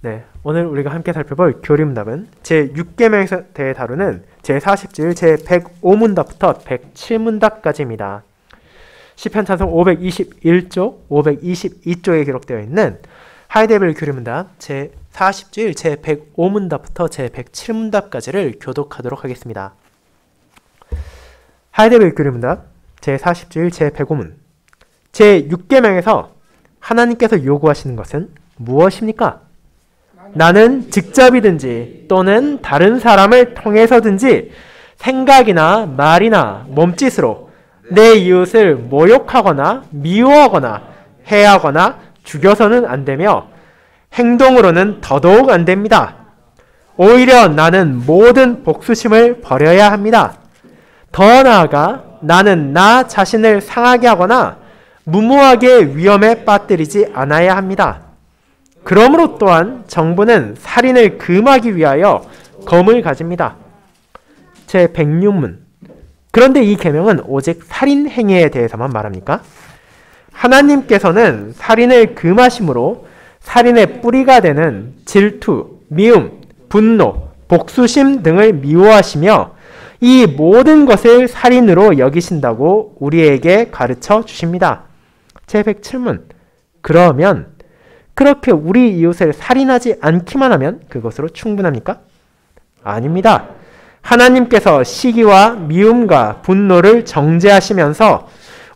네, 오늘 우리가 함께 살펴볼 교리문답은 제6계명에 대해 다루는 제40질 제105문답부터 107문답까지입니다. 시편 찬송 521쪽, 522쪽에 기록되어 있는 하이데벨 교리문답 제40질 제105문답부터 제107문답까지를 교독하도록 하겠습니다. 하이데벨 교리문답 제40질 제105문 제6계명에서 하나님께서 요구하시는 것은 무엇입니까? 나는 직접이든지 또는 다른 사람을 통해서든지 생각이나 말이나 몸짓으로 내 이웃을 모욕하거나 미워하거나 해하거나 죽여서는 안 되며 행동으로는 더더욱 안 됩니다. 오히려 나는 모든 복수심을 버려야 합니다. 더 나아가 나는 나 자신을 상하게 하거나 무모하게 위험에 빠뜨리지 않아야 합니다. 그러므로 또한 정부는 살인을 금하기 위하여 검을 가집니다. 제106문 그런데 이 계명은 오직 살인 행위에 대해서만 말합니까? 하나님께서는 살인을 금하심으로 살인의 뿌리가 되는 질투, 미움, 분노, 복수심 등을 미워하시며 이 모든 것을 살인으로 여기신다고 우리에게 가르쳐 주십니다. 제107문 그러면 그렇게 우리 이웃을 살인하지 않기만 하면 그것으로 충분합니까? 아닙니다. 하나님께서 시기와 미움과 분노를 정죄하시면서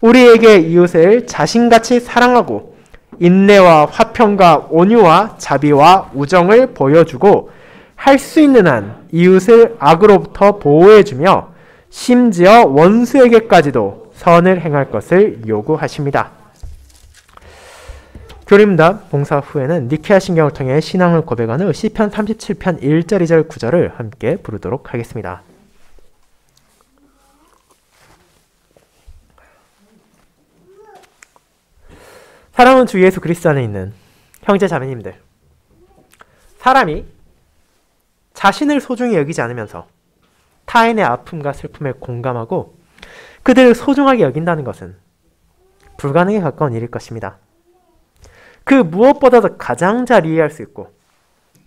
우리에게 이웃을 자신같이 사랑하고 인내와 화평과 온유와 자비와 우정을 보여주고 할 수 있는 한 이웃을 악으로부터 보호해주며 심지어 원수에게까지도 선을 행할 것을 요구하십니다. 교리문답 봉사 후에는 니케아 신경을 통해 신앙을 고백하는 시편 37편 1절 2절 9절을 함께 부르도록 하겠습니다. 사랑하는 주 예수 그리스도 안에 있는 형제 자매님들, 사람이 자신을 소중히 여기지 않으면서 타인의 아픔과 슬픔에 공감하고 그들을 소중하게 여긴다는 것은 불가능에 가까운 일일 것입니다. 그 무엇보다도 가장 잘 이해할 수 있고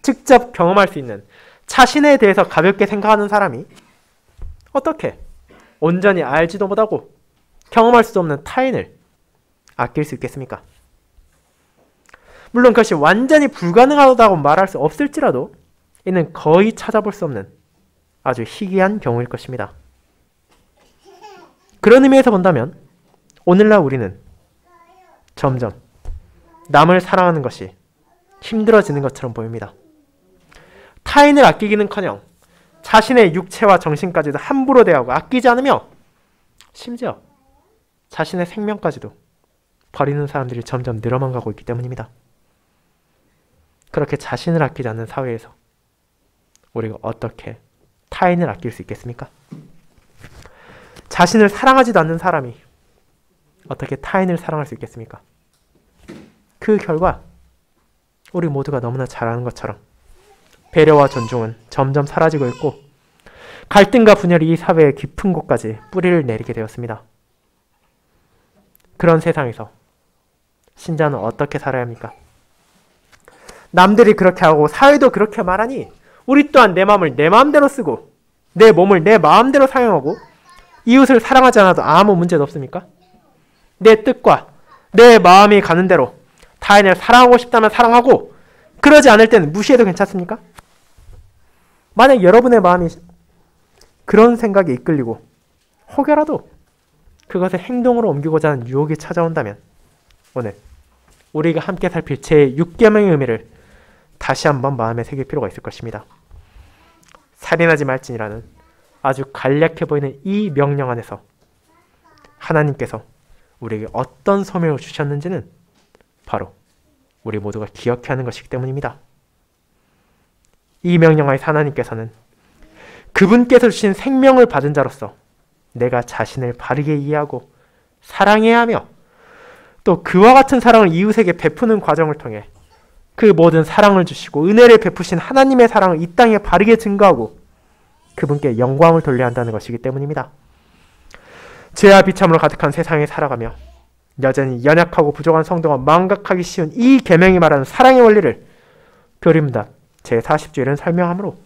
직접 경험할 수 있는 자신에 대해서 가볍게 생각하는 사람이 어떻게 온전히 알지도 못하고 경험할 수도 없는 타인을 아낄 수 있겠습니까? 물론 그것이 완전히 불가능하다고 말할 수 없을지라도 이는 거의 찾아볼 수 없는 아주 희귀한 경우일 것입니다. 그런 의미에서 본다면 오늘날 우리는 점점 남을 사랑하는 것이 힘들어지는 것처럼 보입니다. 타인을 아끼기는커녕 자신의 육체와 정신까지도 함부로 대하고 아끼지 않으며 심지어 자신의 생명까지도 버리는 사람들이 점점 늘어만 가고 있기 때문입니다. 그렇게 자신을 아끼지 않는 사회에서 우리가 어떻게 타인을 아낄 수 있겠습니까? 자신을 사랑하지도 않는 사람이 어떻게 타인을 사랑할 수 있겠습니까? 그 결과 우리 모두가 너무나 잘 아는 것처럼 배려와 존중은 점점 사라지고 있고 갈등과 분열이 이 사회의 깊은 곳까지 뿌리를 내리게 되었습니다. 그런 세상에서 신자는 어떻게 살아야 합니까? 남들이 그렇게 하고 사회도 그렇게 말하니 우리 또한 내 마음을 내 마음대로 쓰고 내 몸을 내 마음대로 사용하고 이웃을 사랑하지 않아도 아무 문제도 없습니까? 내 뜻과 내 마음이 가는 대로 타인을 사랑하고 싶다면 사랑하고 그러지 않을 때는 무시해도 괜찮습니까? 만약 여러분의 마음이 그런 생각에 이끌리고 혹여라도 그것을 행동으로 옮기고자 하는 유혹이 찾아온다면 오늘 우리가 함께 살필 제6계명의 의미를 다시 한번 마음에 새길 필요가 있을 것입니다. 살인하지 말지니라는 아주 간략해 보이는 이 명령 안에서 하나님께서 우리에게 어떤 소명을 주셨는지는 바로 우리 모두가 기억해야 하는 것이기 때문입니다. 이 명령 하에 하나님께서는 그분께서 주신 생명을 받은 자로서 내가 자신을 바르게 이해하고 사랑해야 하며 또 그와 같은 사랑을 이웃에게 베푸는 과정을 통해 그 모든 사랑을 주시고 은혜를 베푸신 하나님의 사랑을 이 땅에 바르게 증거하고 그분께 영광을 돌려야 한다는 것이기 때문입니다. 죄와 비참으로 가득한 세상에 살아가며 여전히 연약하고 부족한 성도가 망각하기 쉬운 이 계명이 말하는 사랑의 원리를 교리문답 제40주일은 설명하므로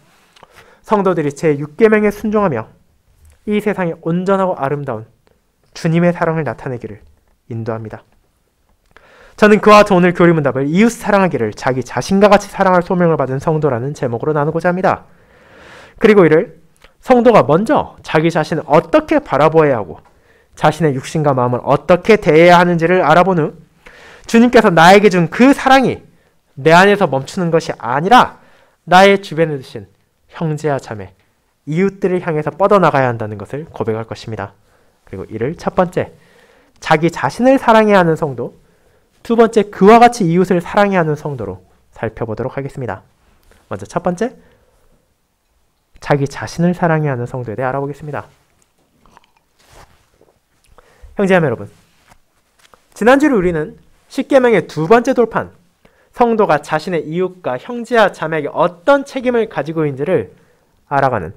성도들이 제6계명에 순종하며 이 세상에 온전하고 아름다운 주님의 사랑을 나타내기를 인도합니다. 저는 그와 같이 오늘 교리문답을 이웃 사랑하기를 자기 자신과 같이 사랑할 소명을 받은 성도라는 제목으로 나누고자 합니다. 그리고 이를 성도가 먼저 자기 자신을 어떻게 바라보아야 하고 자신의 육신과 마음을 어떻게 대해야 하는지를 알아본 후 주님께서 나에게 준 그 사랑이 내 안에서 멈추는 것이 아니라 나의 주변에 두신 형제와 자매, 이웃들을 향해서 뻗어나가야 한다는 것을 고백할 것입니다. 그리고 이를 첫 번째, 자기 자신을 사랑해야 하는 성도, 두 번째, 그와 같이 이웃을 사랑해야 하는 성도로 살펴보도록 하겠습니다. 먼저 첫 번째, 자기 자신을 사랑해야 하는 성도에 대해 알아보겠습니다. 형제자매 여러분, 지난주에 우리는 10계명의 두 번째 돌판, 성도가 자신의 이웃과 형제와 자매에게 어떤 책임을 가지고 있는지를 알아가는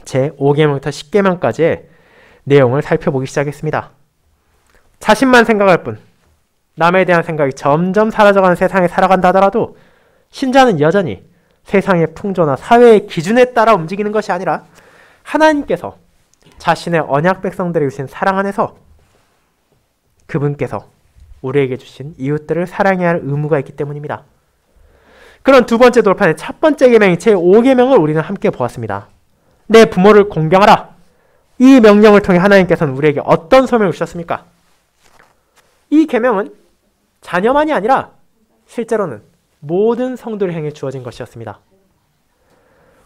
제5계명부터 10계명까지의 내용을 살펴보기 시작했습니다. 자신만 생각할 뿐 남에 대한 생각이 점점 사라져가는 세상에 살아간다 하더라도 신자는 여전히 세상의 풍조나 사회의 기준에 따라 움직이는 것이 아니라 하나님께서 자신의 언약 백성들에게 주신 사랑 안에서 그분께서 우리에게 주신 이웃들을 사랑해야 할 의무가 있기 때문입니다. 그런 두 번째 돌판의 첫 번째 계명인 제5계명을 우리는 함께 보았습니다. 내 부모를 공경하라. 이 명령을 통해 하나님께서는 우리에게 어떤 소명을 주셨습니까? 이 계명은 자녀만이 아니라 실제로는 모든 성도를 향해 주어진 것이었습니다.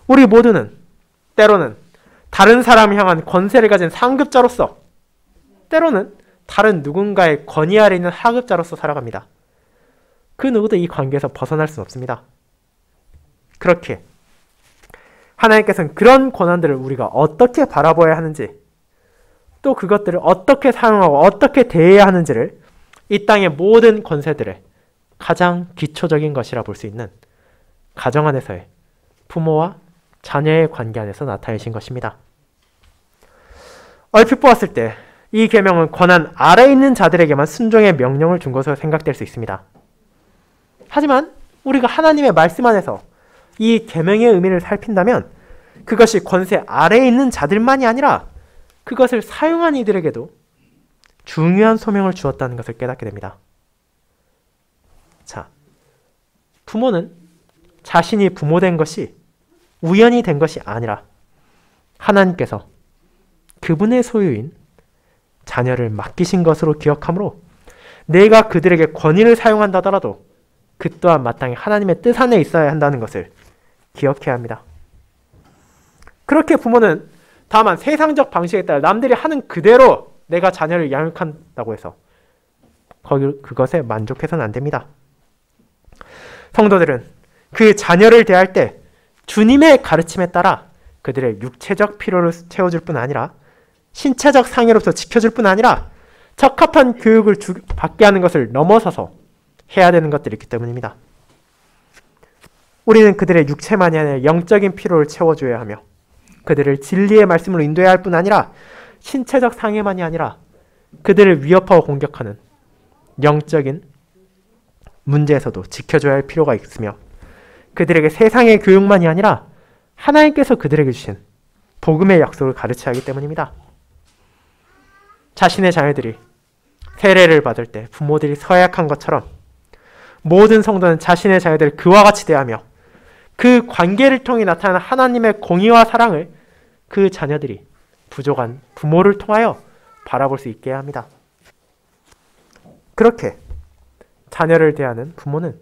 우리 모두는 때로는 다른 사람을 향한 권세를 가진 상급자로서, 때로는 다른 누군가의 권위 아래 있는 하급자로서 살아갑니다. 그 누구도 이 관계에서 벗어날 수는 없습니다. 그렇게 하나님께서는 그런 권한들을 우리가 어떻게 바라보아야 하는지, 또 그것들을 어떻게 사용하고 어떻게 대해야 하는지를 이 땅의 모든 권세들의 가장 기초적인 것이라 볼 수 있는 가정 안에서의 부모와 자녀의 관계 안에서 나타내신 것입니다. 얼핏 보았을 때 이 계명은 권한 아래에 있는 자들에게만 순종의 명령을 준 것으로 생각될 수 있습니다. 하지만 우리가 하나님의 말씀 안에서 이 계명의 의미를 살핀다면 그것이 권세 아래에 있는 자들만이 아니라 그것을 사용한 이들에게도 중요한 소명을 주었다는 것을 깨닫게 됩니다. 자, 부모는 자신이 부모된 것이 우연히 된 것이 아니라 하나님께서 그분의 소유인 자녀를 맡기신 것으로 기억하므로 내가 그들에게 권위를 사용한다 하더라도 그 또한 마땅히 하나님의 뜻 안에 있어야 한다는 것을 기억해야 합니다. 그렇게 부모는 다만 세상적 방식에 따라 남들이 하는 그대로 내가 자녀를 양육한다고 해서 그것에 만족해서는 안 됩니다. 성도들은 그 자녀를 대할 때 주님의 가르침에 따라 그들의 육체적 필요를 채워줄 뿐 아니라 신체적 상해로서 지켜줄 뿐 아니라 적합한 교육을 받게 하는 것을 넘어서서 해야 되는 것들이 있기 때문입니다. 우리는 그들의 육체만이 아니라 영적인 필요를 채워줘야 하며 그들을 진리의 말씀으로 인도해야 할 뿐 아니라 신체적 상해만이 아니라 그들을 위협하고 공격하는 영적인 문제에서도 지켜줘야 할 필요가 있으며 그들에게 세상의 교육만이 아니라 하나님께서 그들에게 주신 복음의 약속을 가르쳐야 하기 때문입니다. 자신의 자녀들이 세례를 받을 때 부모들이 서약한 것처럼 모든 성도는 자신의 자녀들을 그와 같이 대하며 그 관계를 통해 나타나는 하나님의 공의와 사랑을 그 자녀들이 부족한 부모를 통하여 바라볼 수 있게 해야 합니다. 그렇게 자녀를 대하는 부모는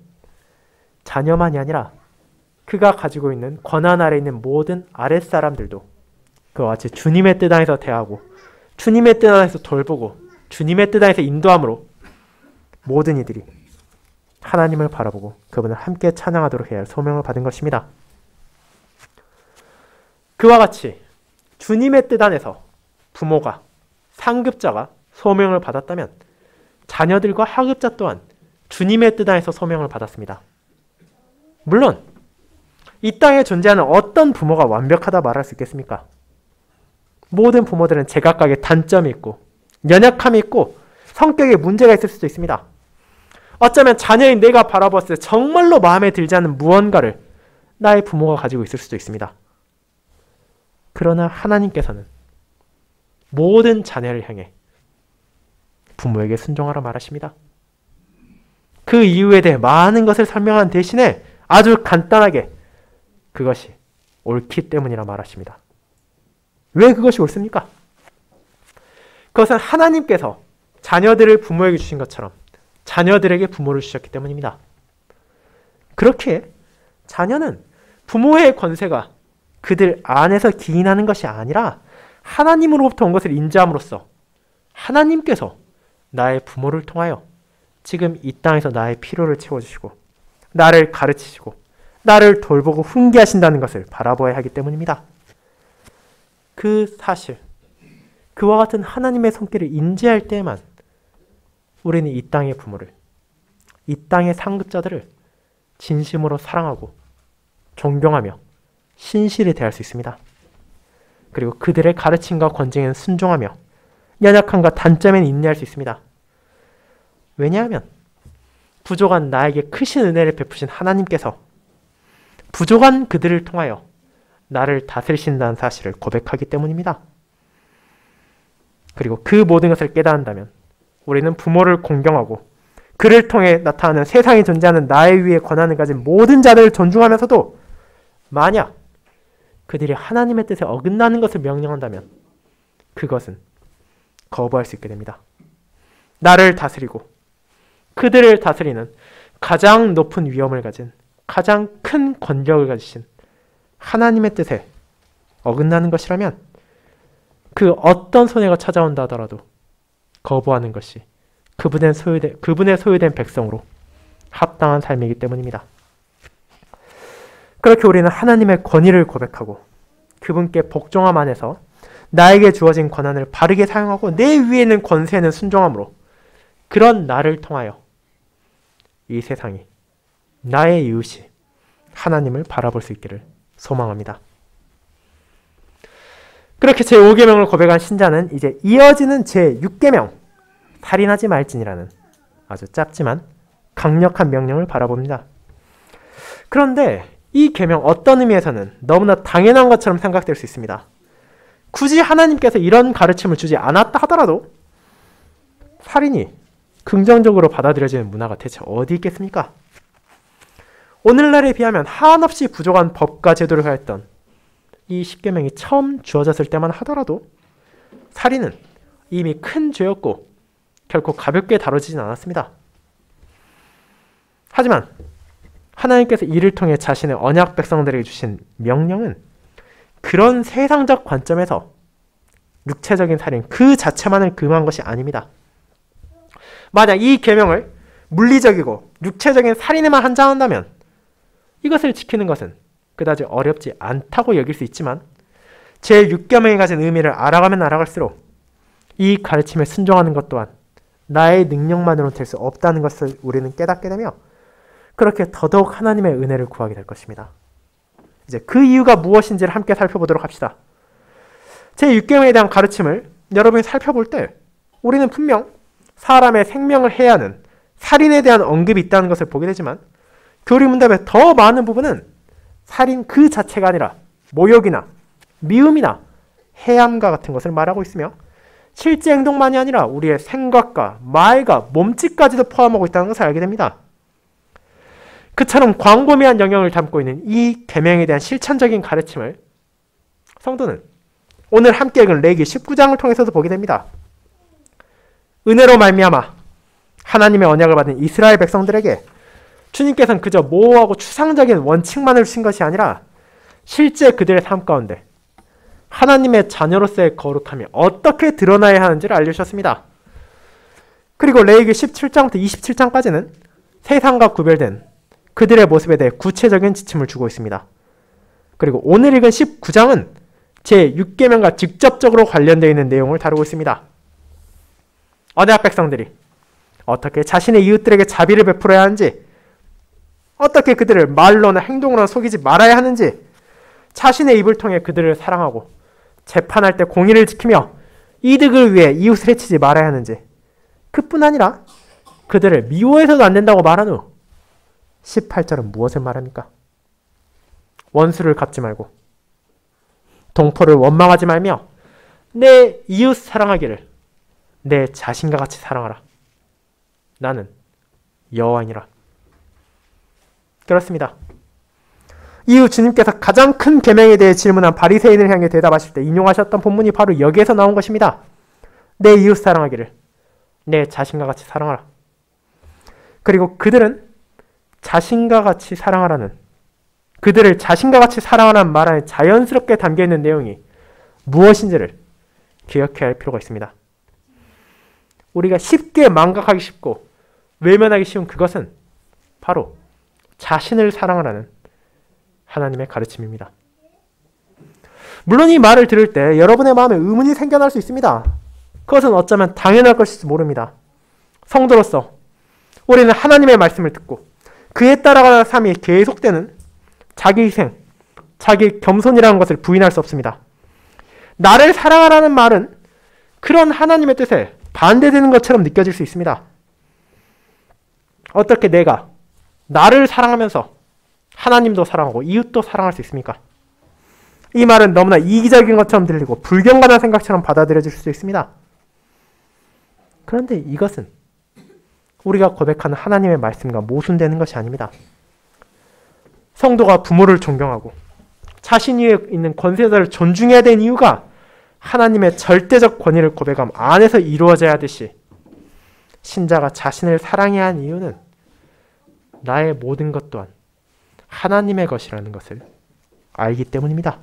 자녀만이 아니라 그가 가지고 있는 권한 아래에 있는 모든 아랫사람들도 그와 같이 주님의 뜻 안에서 대하고 주님의 뜻 안에서 돌보고 주님의 뜻 안에서 인도함으로 모든 이들이 하나님을 바라보고 그분을 함께 찬양하도록 해야 할 소명을 받은 것입니다. 그와 같이 주님의 뜻 안에서 부모가, 상급자가 소명을 받았다면 자녀들과 하급자 또한 주님의 뜻 안에서 소명을 받았습니다. 물론 이 땅에 존재하는 어떤 부모가 완벽하다 말할 수 있겠습니까? 모든 부모들은 제각각의 단점이 있고 연약함이 있고 성격에 문제가 있을 수도 있습니다. 어쩌면 자녀인 내가 바라봤을 때 정말로 마음에 들지 않는 무언가를 나의 부모가 가지고 있을 수도 있습니다. 그러나 하나님께서는 모든 자녀를 향해 부모에게 순종하라 말하십니다. 그 이유에 대해 많은 것을 설명한 대신에 아주 간단하게 그것이 옳기 때문이라 말하십니다. 왜 그것이 옳습니까? 그것은 하나님께서 자녀들을 부모에게 주신 것처럼 자녀들에게 부모를 주셨기 때문입니다. 그렇게 자녀는 부모의 권세가 그들 안에서 기인하는 것이 아니라 하나님으로부터 온 것을 인지함으로써 하나님께서 나의 부모를 통하여 지금 이 땅에서 나의 필요를 채워주시고 나를 가르치시고 나를 돌보고 훈계하신다는 것을 바라보아야 하기 때문입니다. 그 사실, 그와 같은 하나님의 손길을 인지할 때에만 우리는 이 땅의 부모를, 이 땅의 상급자들을 진심으로 사랑하고 존경하며 신실히 대할 수 있습니다. 그리고 그들의 가르침과 권징에는 순종하며 연약함과 단점에는 인내할 수 있습니다. 왜냐하면 부족한 나에게 크신 은혜를 베푸신 하나님께서 부족한 그들을 통하여 나를 다스리신다는 사실을 고백하기 때문입니다. 그리고 그 모든 것을 깨닫는다면 우리는 부모를 공경하고 그를 통해 나타나는 세상에 존재하는 나의 위에 권한을 가진 모든 자들을 존중하면서도 만약 그들이 하나님의 뜻에 어긋나는 것을 명령한다면 그것은 거부할 수 있게 됩니다. 나를 다스리고 그들을 다스리는 가장 높은 위엄을 가진 가장 큰 권력을 가지신 하나님의 뜻에 어긋나는 것이라면 그 어떤 손해가 찾아온다 하더라도 거부하는 것이 그분의 소유된 백성으로 합당한 삶이기 때문입니다. 그렇게 우리는 하나님의 권위를 고백하고 그분께 복종함 안에서 나에게 주어진 권한을 바르게 사용하고 내 위에 있는 권세에는 순종함으로 그런 나를 통하여 이 세상이 나의 이웃이 하나님을 바라볼 수 있기를 소망합니다. 그렇게 제5계명을 고백한 신자는 이제 이어지는 제6계명 살인하지 말지니라는 아주 짧지만 강력한 명령을 바라봅니다. 그런데 이 계명 어떤 의미에서는 너무나 당연한 것처럼 생각될 수 있습니다. 굳이 하나님께서 이런 가르침을 주지 않았다 하더라도 살인이 긍정적으로 받아들여지는 문화가 대체 어디 있겠습니까? 오늘날에 비하면 한없이 부족한 법과 제도를 가했던 이 십계명이 처음 주어졌을 때만 하더라도 살인은 이미 큰 죄였고 결코 가볍게 다뤄지진 않았습니다. 하지만 하나님께서 이를 통해 자신의 언약 백성들에게 주신 명령은 그런 세상적 관점에서 육체적인 살인 그 자체만을 금한 것이 아닙니다. 만약 이 계명을 물리적이고 육체적인 살인에만 한정한다면 이것을 지키는 것은 그다지 어렵지 않다고 여길 수 있지만 제6계명이 가진 의미를 알아가면 알아갈수록 이 가르침에 순종하는 것 또한 나의 능력만으로는 될 수 없다는 것을 우리는 깨닫게 되며 그렇게 더더욱 하나님의 은혜를 구하게 될 것입니다. 이제 그 이유가 무엇인지를 함께 살펴보도록 합시다. 제6계명에 대한 가르침을 여러분이 살펴볼 때 우리는 분명 사람의 생명을 해하는 살인에 대한 언급이 있다는 것을 보게 되지만 교리문답의 더 많은 부분은 살인 그 자체가 아니라 모욕이나 미움이나 해함과 같은 것을 말하고 있으며 실제 행동만이 아니라 우리의 생각과 말과 몸짓까지도 포함하고 있다는 것을 알게 됩니다. 그처럼 광범위한 영역을 담고 있는 이 계명에 대한 실천적인 가르침을 성도는 오늘 함께 읽은 레위기 19장을 통해서도 보게 됩니다. 은혜로 말미암아 하나님의 언약을 받은 이스라엘 백성들에게 주님께서는 그저 모호하고 추상적인 원칙만을 주신 것이 아니라 실제 그들의 삶 가운데 하나님의 자녀로서의 거룩함이 어떻게 드러나야 하는지를 알려주셨습니다. 그리고 레위기 17장부터 27장까지는 세상과 구별된 그들의 모습에 대해 구체적인 지침을 주고 있습니다. 그리고 오늘 읽은 19장은 제6계명과 직접적으로 관련되어 있는 내용을 다루고 있습니다. 언약 백성들이 어떻게 자신의 이웃들에게 자비를 베풀어야 하는지, 어떻게 그들을 말로나 행동으로나 속이지 말아야 하는지, 자신의 입을 통해 그들을 사랑하고 재판할 때 공의를 지키며 이득을 위해 이웃을 해치지 말아야 하는지, 그뿐 아니라 그들을 미워해서도 안 된다고 말한 후 18절은 무엇을 말합니까? 원수를 갚지 말고 동포를 원망하지 말며 내 이웃 사랑하기를 내 자신과 같이 사랑하라. 나는 여호와이니라. 그렇습니다. 이후 주님께서 가장 큰 계명에 대해 질문한 바리새인을 향해 대답하실 때 인용하셨던 본문이 바로 여기에서 나온 것입니다. 내 이웃 사랑하기를 내 자신과 같이 사랑하라. 그리고 그들은 자신과 같이 사랑하라는, 그들을 자신과 같이 사랑하라는 말 안에 자연스럽게 담겨있는 내용이 무엇인지를 기억해야 할 필요가 있습니다. 우리가 쉽게 망각하기 쉽고 외면하기 쉬운 그것은 바로 자신을 사랑하라는 하나님의 가르침입니다. 물론 이 말을 들을 때 여러분의 마음에 의문이 생겨날 수 있습니다. 그것은 어쩌면 당연할 것일지 모릅니다. 성도로서 우리는 하나님의 말씀을 듣고 그에 따라가는 삶이 계속되는 자기 희생, 자기 겸손이라는 것을 부인할 수 없습니다. 나를 사랑하라는 말은 그런 하나님의 뜻에 반대되는 것처럼 느껴질 수 있습니다. 어떻게 내가 나를 사랑하면서 하나님도 사랑하고 이웃도 사랑할 수 있습니까? 이 말은 너무나 이기적인 것처럼 들리고 불경건한 생각처럼 받아들여질 수 있습니다. 그런데 이것은 우리가 고백하는 하나님의 말씀과 모순되는 것이 아닙니다. 성도가 부모를 존경하고 자신 위에 있는 권세자를 존중해야 되는 이유가 하나님의 절대적 권위를 고백함 안에서 이루어져야 하듯이 신자가 자신을 사랑해야 하는 이유는 나의 모든 것 또한 하나님의 것이라는 것을 알기 때문입니다.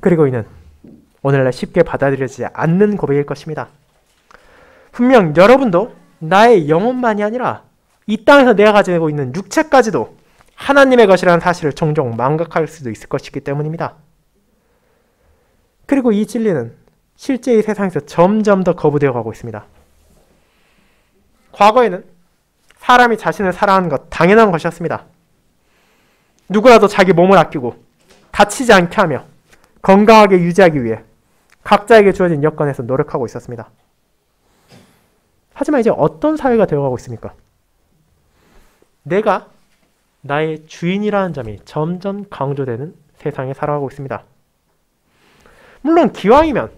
그리고 이는 오늘날 쉽게 받아들여지지 않는 고백일 것입니다. 분명 여러분도 나의 영혼만이 아니라 이 땅에서 내가 가지고 있는 육체까지도 하나님의 것이라는 사실을 종종 망각할 수도 있을 것이기 때문입니다. 그리고 이 진리는 실제 이 세상에서 점점 더 거부되어 가고 있습니다. 과거에는 사람이 자신을 사랑하는 것 당연한 것이었습니다. 누구라도 자기 몸을 아끼고 다치지 않게 하며 건강하게 유지하기 위해 각자에게 주어진 여건에서 노력하고 있었습니다. 하지만 이제 어떤 사회가 되어가고 있습니까? 내가 나의 주인이라는 점이 점점 강조되는 세상에 살아가고 있습니다. 물론 기왕이면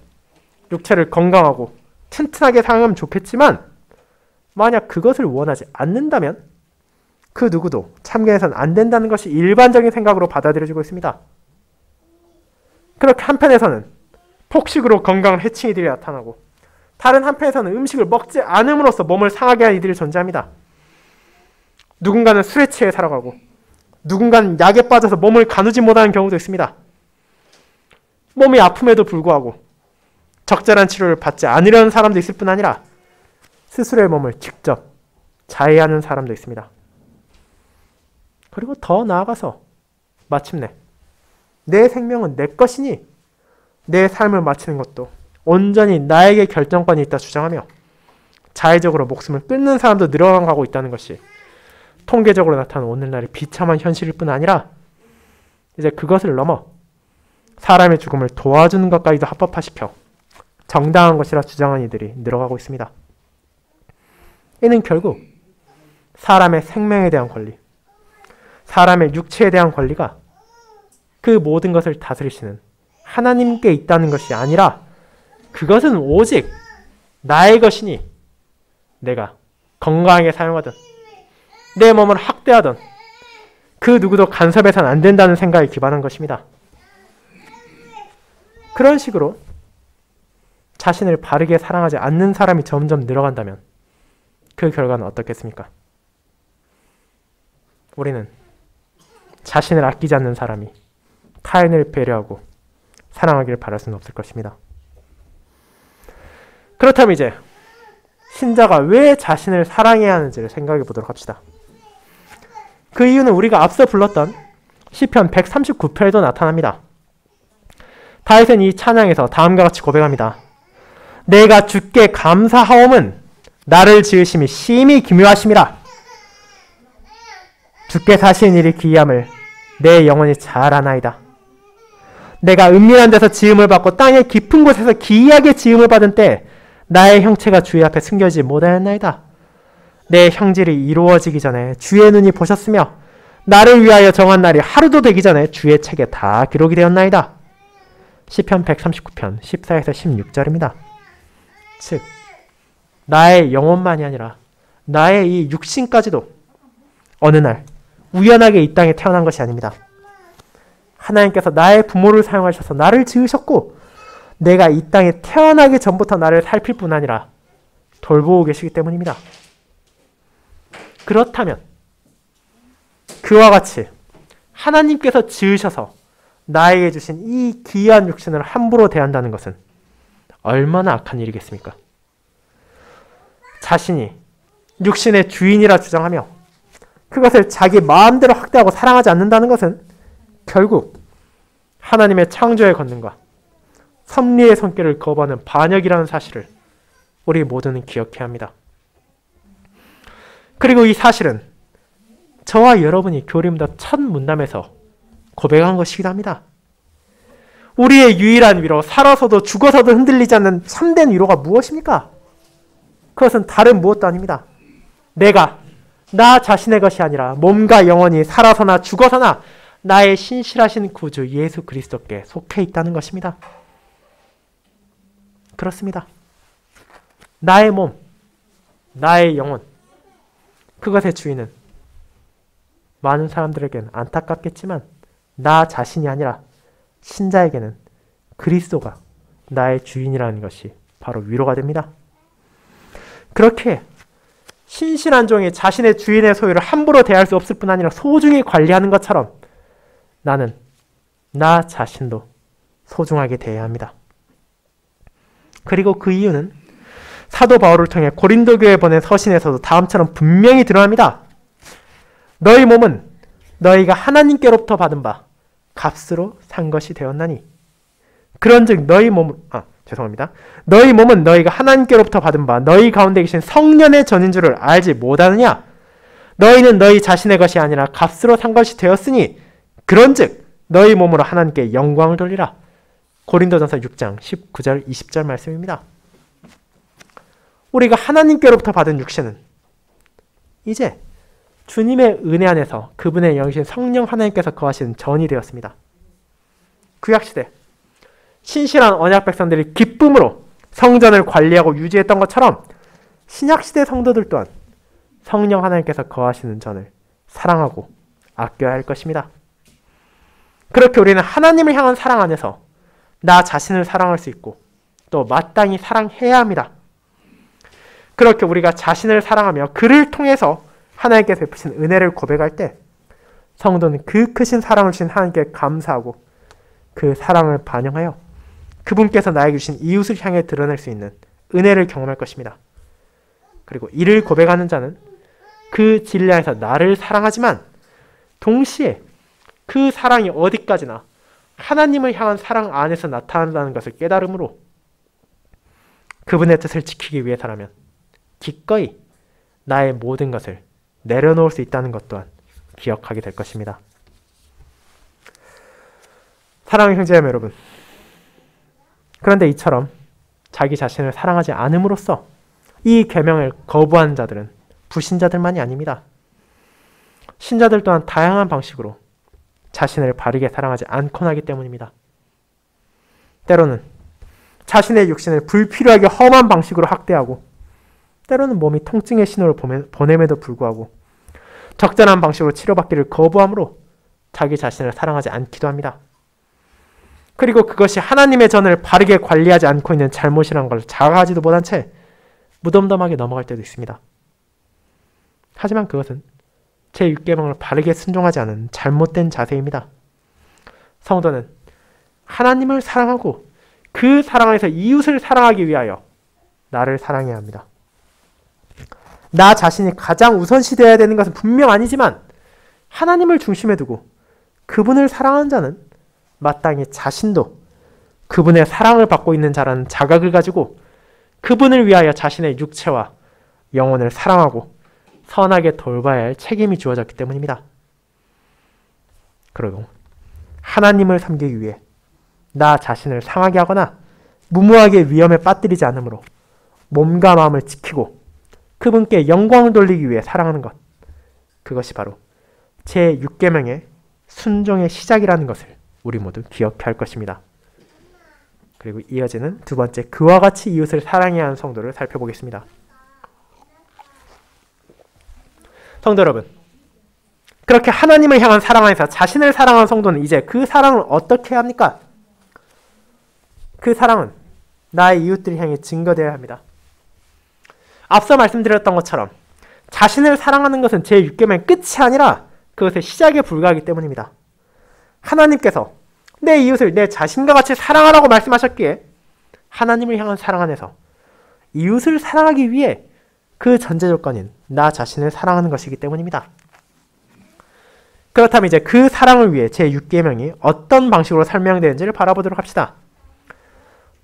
육체를 건강하고 튼튼하게 사용하면 좋겠지만 만약 그것을 원하지 않는다면 그 누구도 참견해서는 안 된다는 것이 일반적인 생각으로 받아들여지고 있습니다. 그렇게 한편에서는 폭식으로 건강을 해치는 이들이 나타나고 다른 한편에서는 음식을 먹지 않음으로써 몸을 상하게 하는 이들이 존재합니다. 누군가는 술에 취해 살아가고 누군가는 약에 빠져서 몸을 가누지 못하는 경우도 있습니다. 몸이 아픔에도 불구하고 적절한 치료를 받지 않으려는 사람도 있을 뿐 아니라 스스로의 몸을 직접 자해하는 사람도 있습니다. 그리고 더 나아가서 마침내 내 생명은 내 것이니 내 삶을 마치는 것도 온전히 나에게 결정권이 있다 주장하며 자의적으로 목숨을 끊는 사람도 늘어나고 있다는 것이 통계적으로 나타나는 오늘날의 비참한 현실일 뿐 아니라 이제 그것을 넘어 사람의 죽음을 도와주는 것까지도 합법화시켜 정당한 것이라 주장하는 이들이 늘어가고 있습니다. 이는 결국 사람의 생명에 대한 권리, 사람의 육체에 대한 권리가 그 모든 것을 다스리시는 하나님께 있다는 것이 아니라 그것은 오직 나의 것이니 내가 건강하게 사용하든 내 몸을 학대하든 그 누구도 간섭해서는 안 된다는 생각에 기반한 것입니다. 그런 식으로 자신을 바르게 사랑하지 않는 사람이 점점 늘어간다면 그 결과는 어떻겠습니까? 우리는 자신을 아끼지 않는 사람이 타인을 배려하고 사랑하기를 바랄 수는 없을 것입니다. 그렇다면 이제 신자가 왜 자신을 사랑해야 하는지를 생각해 보도록 합시다. 그 이유는 우리가 앞서 불렀던 시편 139편에도 나타납니다. 다윗은 이 찬양에서 다음과 같이 고백합니다. 내가 주께 감사하옴은 나를 지으심이 심히 기묘하심이라. 주께서 하신 일이 기이함을 내 영혼이 잘 아나이다. 내가 은밀한 데서 지음을 받고 땅의 깊은 곳에서 기이하게 지음을 받은 때 나의 형체가 주의 앞에 숨겨지지 못하였나이다. 내 형질이 이루어지기 전에 주의 눈이 보셨으며 나를 위하여 정한 날이 하루도 되기 전에 주의 책에 다 기록이 되었나이다. 시편 139편 14에서 16절입니다. 즉 나의 영혼만이 아니라 나의 이 육신까지도 어느 날 우연하게 이 땅에 태어난 것이 아닙니다. 하나님께서 나의 부모를 사용하셔서 나를 지으셨고 내가 이 땅에 태어나기 전부터 나를 살필 뿐 아니라 돌보고 계시기 때문입니다. 그렇다면 그와 같이 하나님께서 지으셔서 나에게 주신 이 귀한 육신을 함부로 대한다는 것은 얼마나 악한 일이겠습니까? 자신이 육신의 주인이라 주장하며 그것을 자기 마음대로 확대하고 사랑하지 않는다는 것은 결국 하나님의 창조의 권능과 섭리의 손길을 거부하는 반역이라는 사실을 우리 모두는 기억해야 합니다. 그리고 이 사실은 저와 여러분이 교리문답 첫 문담에서 고백한 것이기도 합니다. 우리의 유일한 위로, 살아서도 죽어서도 흔들리지 않는 참된 위로가 무엇입니까? 그것은 다른 무엇도 아닙니다. 내가 나 자신의 것이 아니라 몸과 영혼이 살아서나 죽어서나 나의 신실하신 구주 예수 그리스도께 속해 있다는 것입니다. 그렇습니다. 나의 몸, 나의 영혼, 그것의 주인은 많은 사람들에게는 안타깝겠지만 나 자신이 아니라 신자에게는 그리스도가 나의 주인이라는 것이 바로 위로가 됩니다. 그렇게 신실한 종이 자신의 주인의 소유를 함부로 대할 수 없을 뿐 아니라 소중히 관리하는 것처럼 나는 나 자신도 소중하게 대해야 합니다. 그리고 그 이유는 사도 바울을 통해 고린도 교회에 보낸 서신에서도 다음처럼 분명히 드러납니다. 너희 몸은 너희가 하나님께로부터 받은 바 값으로 산 것이 되었나니 그런즉 너희 몸은 너희 몸은 너희가 하나님께로부터 받은 바 너희 가운데 계신 성령의 전인 줄을 알지 못하느냐? 너희는 너희 자신의 것이 아니라 값으로 산 것이 되었으니 그런즉 너희 몸으로 하나님께 영광을 돌리라. 고린도전서 6장 19절 20절 말씀입니다. 우리가 하나님께로부터 받은 육신은 이제 주님의 은혜 안에서 그분의 영이신 성령 하나님께서 거하시는 전이 되었습니다. 구약시대 신실한 언약 백성들이 기쁨으로 성전을 관리하고 유지했던 것처럼 신약시대 성도들 또한 성령 하나님께서 거하시는 전을 사랑하고 아껴야 할 것입니다. 그렇게 우리는 하나님을 향한 사랑 안에서 나 자신을 사랑할 수 있고 또 마땅히 사랑해야 합니다. 그렇게 우리가 자신을 사랑하며 그를 통해서 하나님께서 베푸신 은혜를 고백할 때 성도는 그 크신 사랑을 주신 하나님께 감사하고 그 사랑을 반영하여 그분께서 나에게 주신 이웃을 향해 드러낼 수 있는 은혜를 경험할 것입니다. 그리고 이를 고백하는 자는 그 진리 안에서 나를 사랑하지만 동시에 그 사랑이 어디까지나 하나님을 향한 사랑 안에서 나타난다는 것을 깨달음으로 그분의 뜻을 지키기 위해서라면 기꺼이 나의 모든 것을 내려놓을 수 있다는 것 또한 기억하게 될 것입니다. 사랑하는 형제자매 여러분, 그런데 이처럼 자기 자신을 사랑하지 않음으로써 이 계명을 거부하는 자들은 불신자들만이 아닙니다. 신자들 또한 다양한 방식으로 자신을 바르게 사랑하지 않곤 하기 때문입니다. 때로는 자신의 육신을 불필요하게 험한 방식으로 학대하고 때로는 몸이 통증의 신호를 보냄에도 불구하고 적절한 방식으로 치료받기를 거부함으로 자기 자신을 사랑하지 않기도 합니다. 그리고 그것이 하나님의 전을 바르게 관리하지 않고 있는 잘못이라는 걸 자각하지도 못한 채 무덤덤하게 넘어갈 때도 있습니다. 하지만 그것은 제6계명을 바르게 순종하지 않은 잘못된 자세입니다. 성도는 하나님을 사랑하고 그 사랑 안에서 이웃을 사랑하기 위하여 나를 사랑해야 합니다. 나 자신이 가장 우선시되어야 되는 것은 분명 아니지만 하나님을 중심에 두고 그분을 사랑하는 자는 마땅히 자신도 그분의 사랑을 받고 있는 자라는 자각을 가지고 그분을 위하여 자신의 육체와 영혼을 사랑하고 선하게 돌봐야 할 책임이 주어졌기 때문입니다. 그리고 하나님을 섬기기 위해 나 자신을 상하게 하거나 무모하게 위험에 빠뜨리지 않으므로 몸과 마음을 지키고 그분께 영광을 돌리기 위해 사랑하는 것. 그것이 바로 제6계명의 순종의 시작이라는 것을 우리 모두 기억해야 할 것입니다. 그리고 이어지는 두 번째, 그와 같이 이웃을 사랑해야 하는 성도를 살펴보겠습니다. 성도 여러분, 그렇게 하나님을 향한 사랑 안에서 자신을 사랑하는 성도는 이제 그 사랑을 어떻게 해야 합니까? 그 사랑은 나의 이웃들을 향해 증거되어야 합니다. 앞서 말씀드렸던 것처럼 자신을 사랑하는 것은 제6계명의 끝이 아니라 그것의 시작에 불과하기 때문입니다. 하나님께서 내 이웃을 내 자신과 같이 사랑하라고 말씀하셨기에 하나님을 향한 사랑 안에서 이웃을 사랑하기 위해 그 전제 조건인 나 자신을 사랑하는 것이기 때문입니다. 그렇다면 이제 그 사랑을 위해 제6계명이 어떤 방식으로 설명되는지를 바라보도록 합시다.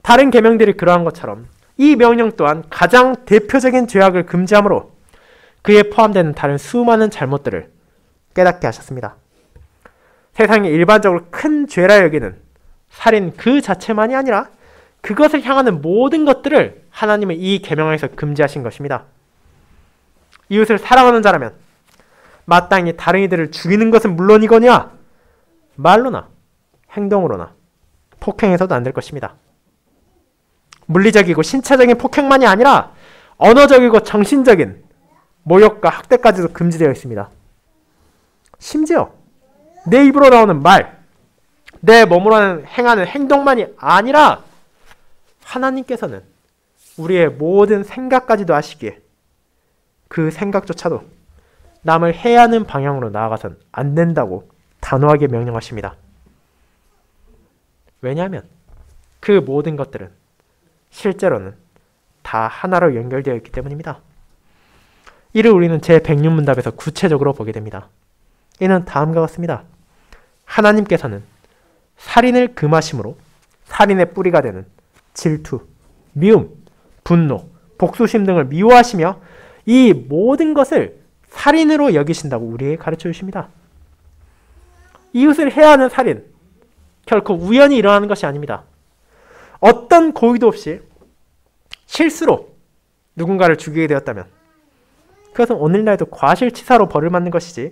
다른 계명들이 그러한 것처럼 이 명령 또한 가장 대표적인 죄악을 금지하므로 그에 포함되는 다른 수많은 잘못들을 깨닫게 하셨습니다. 세상에 일반적으로 큰 죄라 여기는 살인 그 자체만이 아니라 그것을 향하는 모든 것들을 하나님은 이 계명에서 금지하신 것입니다. 이웃을 사랑하는 자라면 마땅히 다른 이들을 죽이는 것은 물론이거니와 말로나 행동으로나 폭행해서도 안 될 것입니다. 물리적이고 신체적인 폭행만이 아니라 언어적이고 정신적인 모욕과 학대까지도 금지되어 있습니다. 심지어 내 입으로 나오는 말, 내 몸으로 행하는 행동만이 아니라 하나님께서는 우리의 모든 생각까지도 아시기에 그 생각조차도 남을 해하는 방향으로 나아가선 안 된다고 단호하게 명령하십니다. 왜냐하면 그 모든 것들은 실제로는 다 하나로 연결되어 있기 때문입니다. 이를 우리는 제106문답에서 구체적으로 보게 됩니다. 이는 다음과 같습니다. 하나님께서는 살인을 금하심으로 살인의 뿌리가 되는 질투, 미움, 분노, 복수심 등을 미워하시며 이 모든 것을 살인으로 여기신다고 우리에게 가르쳐 주십니다. 이웃을 해하는 살인, 결코 우연히 일어나는 것이 아닙니다. 어떤 고의도 없이 실수로 누군가를 죽이게 되었다면 그것은 오늘날도 과실치사로 벌을 받는 것이지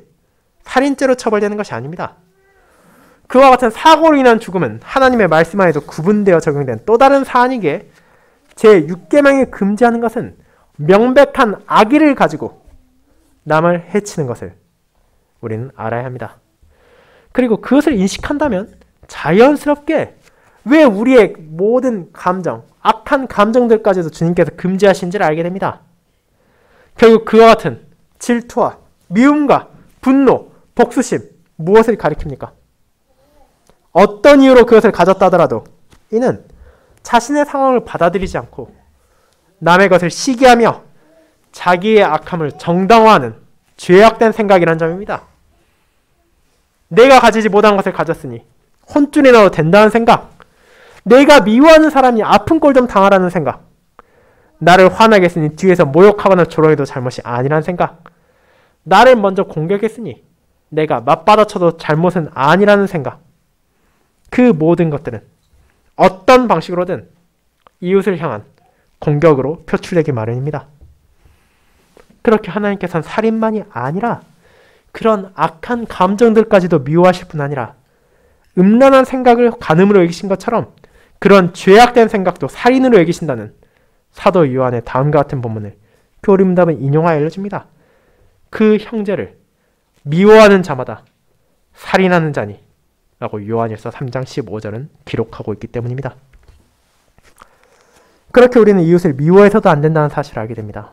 살인죄로 처벌되는 것이 아닙니다. 그와 같은 사고로 인한 죽음은 하나님의 말씀 안에도 구분되어 적용된 또 다른 사안이기에 제6계명이 금지하는 것은 명백한 악의를 가지고 남을 해치는 것을 우리는 알아야 합니다. 그리고 그것을 인식한다면 자연스럽게 왜 우리의 모든 감정, 악한 감정들까지도 주님께서 금지하신지를 알게 됩니다. 결국 그와 같은 질투와 미움과 분노, 복수심, 무엇을 가리킵니까? 어떤 이유로 그것을 가졌다 하더라도 이는 자신의 상황을 받아들이지 않고 남의 것을 시기하며 자기의 악함을 정당화하는 죄악된 생각이란 점입니다. 내가 가지지 못한 것을 가졌으니 혼쭐이 나도 된다는 생각, 내가 미워하는 사람이 아픈 꼴 좀 당하라는 생각, 나를 화나게 했으니 뒤에서 모욕하거나 조롱해도 잘못이 아니라는 생각, 나를 먼저 공격했으니 내가 맞받아쳐도 잘못은 아니라는 생각, 그 모든 것들은 어떤 방식으로든 이웃을 향한 공격으로 표출되기 마련입니다. 그렇게 하나님께서는 살인만이 아니라 그런 악한 감정들까지도 미워하실 뿐 아니라 음란한 생각을 간음으로 여기신 것처럼 그런 죄악된 생각도 살인으로 여기신다는 사도 요한의 다음과 같은 본문을 교리문답은 인용하여 알려줍니다. 그 형제를 미워하는 자마다 살인하는 자니 라고 요한일서 3장 15절은 기록하고 있기 때문입니다. 그렇게 우리는 이웃을 미워해서도 안 된다는 사실을 알게 됩니다.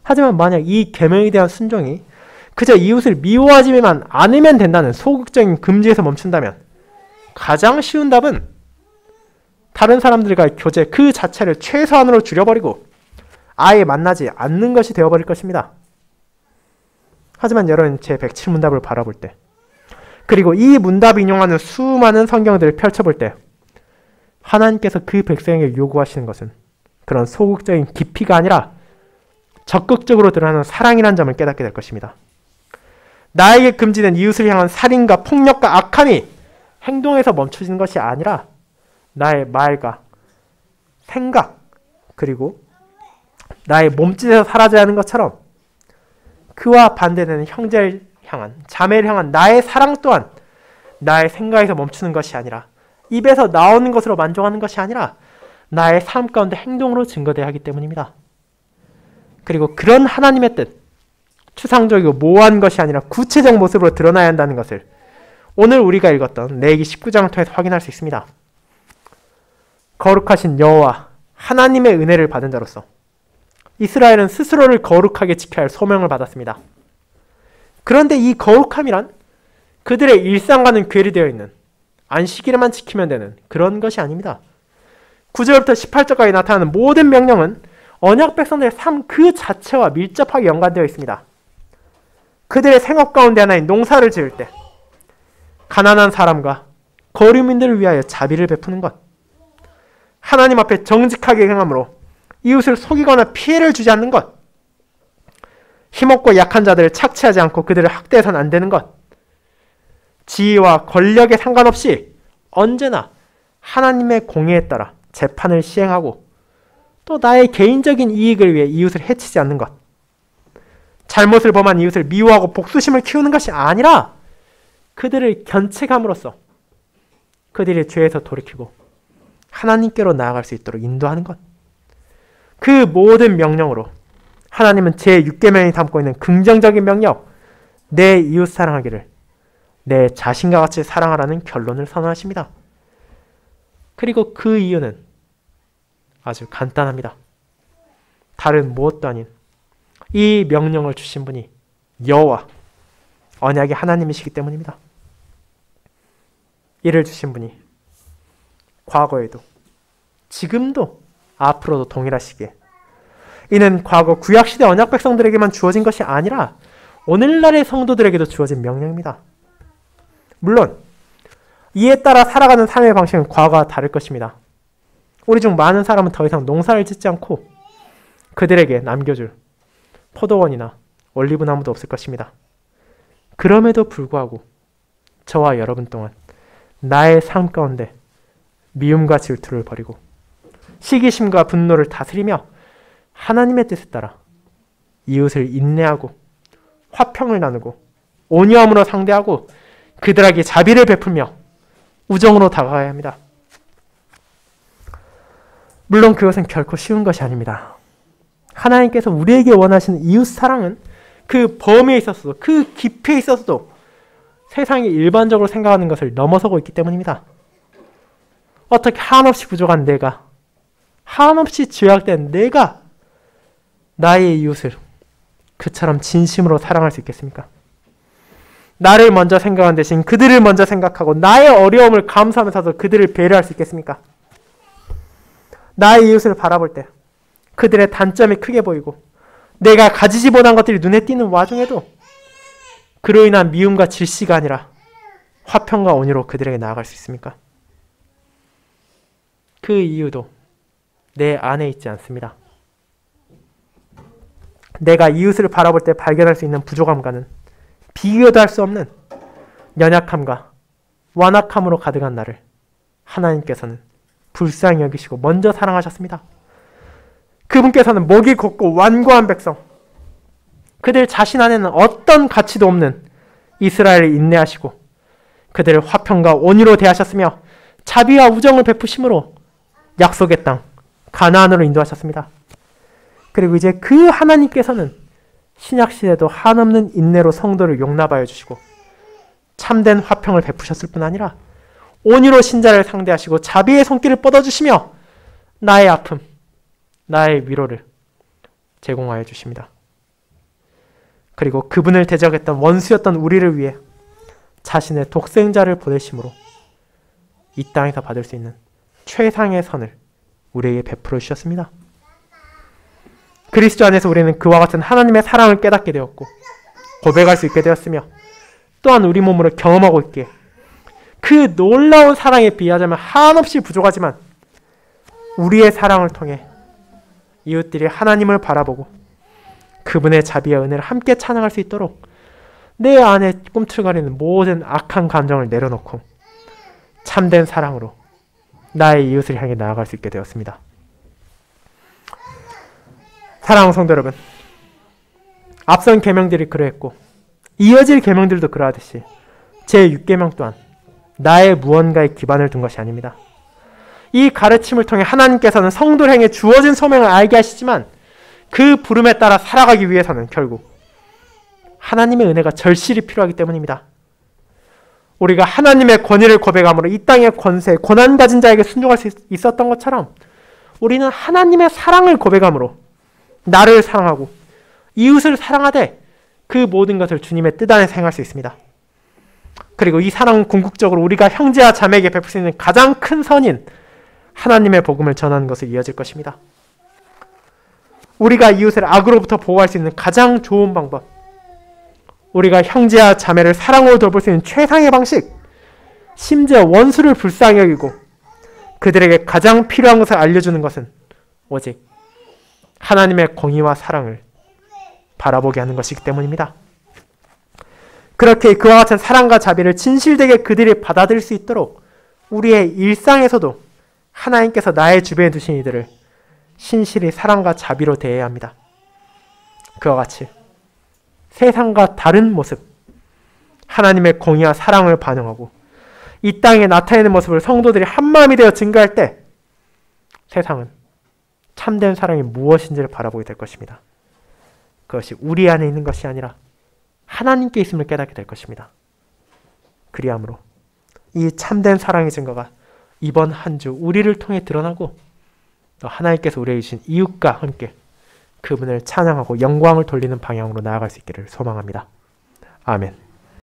하지만 만약 이 계명에 대한 순종이 그저 이웃을 미워하지만 않으면 된다는 소극적인 금지에서 멈춘다면 가장 쉬운 답은 다른 사람들과의 교제 그 자체를 최소한으로 줄여버리고 아예 만나지 않는 것이 되어버릴 것입니다. 하지만 여러분 제 107문답을 바라볼 때 그리고 이 문답이 인용하는 수많은 성경들을 펼쳐볼 때 하나님께서 그 백성에게 요구하시는 것은 그런 소극적인 깊이가 아니라 적극적으로 드러나는 사랑이라는 점을 깨닫게 될 것입니다. 나에게 금지된 이웃을 향한 살인과 폭력과 악함이 행동에서 멈춰지는 것이 아니라 나의 말과 생각 그리고 나의 몸짓에서 사라져야 하는 것처럼 그와 반대되는 형제를 향한, 자매를 향한 나의 사랑 또한 나의 생각에서 멈추는 것이 아니라, 입에서 나오는 것으로 만족하는 것이 아니라 나의 삶 가운데 행동으로 증거되어야 하기 때문입니다. 그리고 그런 하나님의 뜻, 추상적이고 모호한 것이 아니라 구체적 모습으로 드러나야 한다는 것을 오늘 우리가 읽었던 레위기 19장을 통해서 확인할 수 있습니다. 거룩하신 여호와 하나님의 은혜를 받은 자로서 이스라엘은 스스로를 거룩하게 지켜야 할 소명을 받았습니다. 그런데 이 거룩함이란 그들의 일상과는 괴리되어 있는, 안식일에만 지키면 되는 그런 것이 아닙니다. 9절부터 18절까지 나타나는 모든 명령은 언약 백성들의 삶 그 자체와 밀접하게 연관되어 있습니다. 그들의 생업 가운데 하나인 농사를 지을 때 가난한 사람과 거류민들을 위하여 자비를 베푸는 것, 하나님 앞에 정직하게 행함으로 이웃을 속이거나 피해를 주지 않는 것, 힘없고 약한 자들을 착취하지 않고 그들을 학대해서는 안 되는 것, 지위와 권력에 상관없이 언제나 하나님의 공의에 따라 재판을 시행하고 또 나의 개인적인 이익을 위해 이웃을 해치지 않는 것, 잘못을 범한 이웃을 미워하고 복수심을 키우는 것이 아니라 그들을 견책함으로써 그들의 죄에서 돌이키고 하나님께로 나아갈 수 있도록 인도하는 것. 그 모든 명령으로 하나님은 제6계명이 담고 있는 긍정적인 명령, 내 이웃 사랑하기를 내 자신과 같이 사랑하라는 결론을 선언하십니다. 그리고 그 이유는 아주 간단합니다. 다른 무엇도 아닌 이 명령을 주신 분이 여호와, 언약의 하나님이시기 때문입니다. 이를 주신 분이 과거에도 지금도 앞으로도 동일하시기에 이는 과거 구약시대 언약 백성들에게만 주어진 것이 아니라 오늘날의 성도들에게도 주어진 명령입니다. 물론 이에 따라 살아가는 삶의 방식은 과거와 다를 것입니다. 우리 중 많은 사람은 더 이상 농사를 짓지 않고 그들에게 남겨줄 포도원이나 올리브나무도 없을 것입니다. 그럼에도 불구하고 저와 여러분 동안 나의 삶 가운데 미움과 질투를 버리고 시기심과 분노를 다스리며 하나님의 뜻에 따라 이웃을 인내하고 화평을 나누고 온유함으로 상대하고 그들에게 자비를 베풀며 우정으로 다가가야 합니다. 물론 그것은 결코 쉬운 것이 아닙니다. 하나님께서 우리에게 원하시는 이웃 사랑은 그 범위에 있어서도, 그 깊이에 있어서도 세상이 일반적으로 생각하는 것을 넘어서고 있기 때문입니다. 어떻게 한없이 부족한 내가, 한없이 죄악된 내가 나의 이웃을 그처럼 진심으로 사랑할 수 있겠습니까? 나를 먼저 생각한 대신 그들을 먼저 생각하고 나의 어려움을 감수하면서도 그들을 배려할 수 있겠습니까? 나의 이웃을 바라볼 때 그들의 단점이 크게 보이고 내가 가지지 못한 것들이 눈에 띄는 와중에도 그로 인한 미움과 질시가 아니라 화평과 온유로 그들에게 나아갈 수 있습니까? 그 이유도 내 안에 있지 않습니다. 내가 이웃을 바라볼 때 발견할 수 있는 부족함과는 비교도 할 수 없는 연약함과 완악함으로 가득한 나를 하나님께서는 불쌍히 여기시고 먼저 사랑하셨습니다. 그분께서는 목이 곱고 완고한 백성, 그들 자신 안에는 어떤 가치도 없는 이스라엘을 인내하시고 그들을 화평과 온유로 대하셨으며 자비와 우정을 베푸심으로 약속의 땅 가나안으로 인도하셨습니다. 그리고 이제 그 하나님께서는 신약시대도 한없는 인내로 성도를 용납하여 주시고 참된 화평을 베푸셨을 뿐 아니라 온유로 신자를 상대하시고 자비의 손길을 뻗어주시며 나의 아픔, 나의 위로를 제공하여 주십니다. 그리고 그분을 대적했던 원수였던 우리를 위해 자신의 독생자를 보내심으로 이 땅에서 받을 수 있는 최상의 선을 우리에게 베풀어 주셨습니다. 그리스도 안에서 우리는 그와 같은 하나님의 사랑을 깨닫게 되었고 고백할 수 있게 되었으며 또한 우리 몸으로 경험하고 있기에 그 놀라운 사랑에 비하자면 한없이 부족하지만 우리의 사랑을 통해 이웃들이 하나님을 바라보고 그분의 자비와 은혜를 함께 찬양할 수 있도록 내 안에 꿈틀거리는 모든 악한 감정을 내려놓고 참된 사랑으로 나의 이웃을 향해 나아갈 수 있게 되었습니다. 사랑하는 성도 여러분, 앞선 계명들이 그러했고 이어질 계명들도 그러하듯이 제6계명 또한 나의 무언가에 기반을 둔 것이 아닙니다. 이 가르침을 통해 하나님께서는 성도를 향해 주어진 소명을 알게 하시지만 그 부름에 따라 살아가기 위해서는 결국 하나님의 은혜가 절실히 필요하기 때문입니다. 우리가 하나님의 권위를 고백함으로 이 땅의 권세, 고난 가진 자에게 순종할 수 있었던 것처럼 우리는 하나님의 사랑을 고백함으로 나를 사랑하고 이웃을 사랑하되 그 모든 것을 주님의 뜻 안에 행할 수 있습니다. 그리고 이 사랑은 궁극적으로 우리가 형제와 자매에게 베풀 수 있는 가장 큰 선인 하나님의 복음을 전하는 것을 이어질 것입니다. 우리가 이웃을 악으로부터 보호할 수 있는 가장 좋은 방법, 우리가 형제와 자매를 사랑으로 돌볼 수 있는 최상의 방식, 심지어 원수를 불쌍히 여기고 그들에게 가장 필요한 것을 알려주는 것은 오직 하나님의 공의와 사랑을 바라보게 하는 것이기 때문입니다. 그렇게 그와 같은 사랑과 자비를 진실되게 그들이 받아들일 수 있도록 우리의 일상에서도 하나님께서 나의 주변에 두신 이들을 신실히 사랑과 자비로 대해야 합니다. 그와 같이 세상과 다른 모습, 하나님의 공의와 사랑을 반영하고 이 땅에 나타내는 모습을 성도들이 한마음이 되어 증거할 때 세상은 참된 사랑이 무엇인지를 바라보게 될 것입니다. 그것이 우리 안에 있는 것이 아니라 하나님께 있음을 깨닫게 될 것입니다. 그리함으로 이 참된 사랑의 증거가 이번 한 주 우리를 통해 드러나고 또 하나님께서 우리에게 주신 이웃과 함께 그분을 찬양하고 영광을 돌리는 방향으로 나아갈 수 있기를 소망합니다. 아멘.